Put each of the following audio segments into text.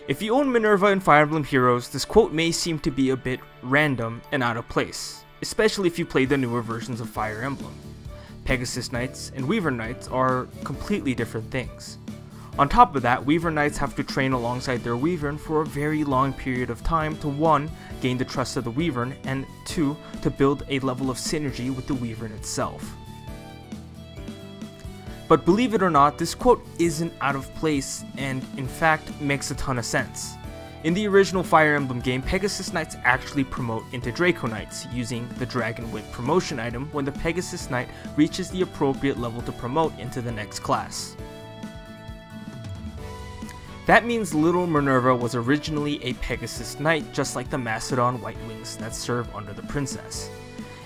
If you own Minerva and Fire Emblem Heroes, this quote may seem to be a bit random and out of place, especially if you play the newer versions of Fire Emblem. Pegasus Knights and Weaver Knights are completely different things. On top of that, Weaver Knights have to train alongside their Weavern for a very long period of time to 1. Gain the trust of the Weavern, and 2. To build a level of synergy with the Weavern itself. But believe it or not, this quote isn't out of place and in fact makes a ton of sense. In the original Fire Emblem game, Pegasus Knights actually promote into Draco Knights using the Dragon Whip promotion item when the Pegasus Knight reaches the appropriate level to promote into the next class. That means little Minerva was originally a Pegasus Knight, just like the Mastodon White Wings that serve under the princess.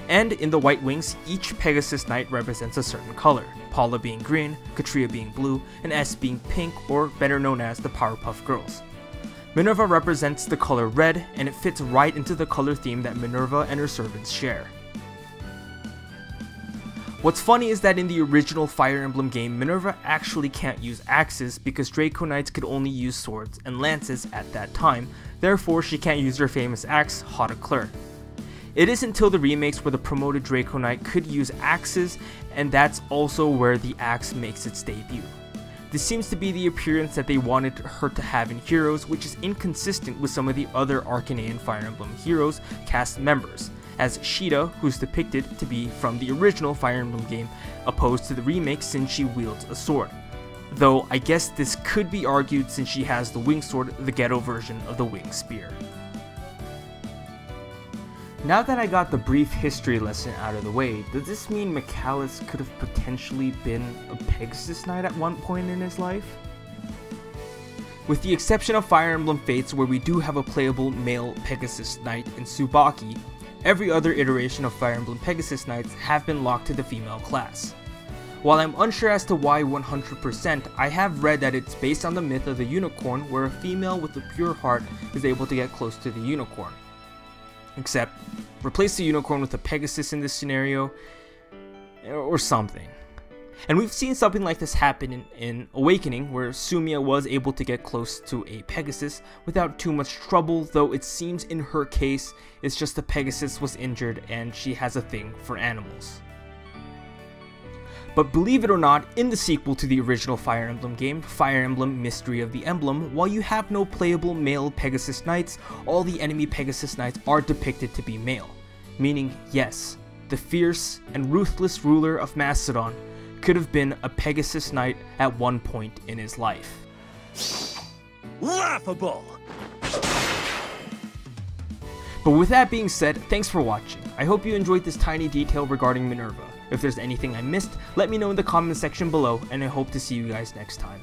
And in the White Wings, each Pegasus Knight represents a certain color, Paula being green, Katria being blue, and S being pink, or better known as the Powerpuff Girls. Minerva represents the color red, and it fits right into the color theme that Minerva and her servants share. What's funny is that in the original Fire Emblem game, Minerva actually can't use axes because Draco Knights could only use swords and lances at that time, therefore she can't use her famous axe, Haut de Cleur. It isn't until the remakes where the promoted Draco Knight could use axes, and that's also where the axe makes its debut. This seems to be the appearance that they wanted her to have in Heroes, which is inconsistent with some of the other Arcanine Fire Emblem Heroes cast members, as Sheeta, who's depicted to be from the original Fire Emblem game, opposed to the remake since she wields a sword. Though I guess this could be argued since she has the wing sword, the ghetto version of the wing spear. Now that I got the brief history lesson out of the way, does this mean Michalis could have potentially been a Pegasus Knight at one point in his life? With the exception of Fire Emblem Fates, where we do have a playable male Pegasus Knight in Tsubaki, every other iteration of Fire Emblem Pegasus Knights have been locked to the female class. While I'm unsure as to why 100%, I have read that it's based on the myth of the unicorn, where a female with a pure heart is able to get close to the unicorn. Except, replace the unicorn with a Pegasus in this scenario, or something. And we've seen something like this happen in Awakening, where Sumia was able to get close to a Pegasus without too much trouble, though it seems in her case, it's just the Pegasus was injured and she has a thing for animals. But believe it or not, in the sequel to the original Fire Emblem game, Fire Emblem Mystery of the Emblem, while you have no playable male Pegasus Knights, all the enemy Pegasus Knights are depicted to be male. Meaning, yes, the fierce and ruthless ruler of Macedon could have been a Pegasus Knight at one point in his life. Laughable! But with that being said, thanks for watching. I hope you enjoyed this tiny detail regarding Minerva. If there's anything I missed, let me know in the comment section below, and I hope to see you guys next time.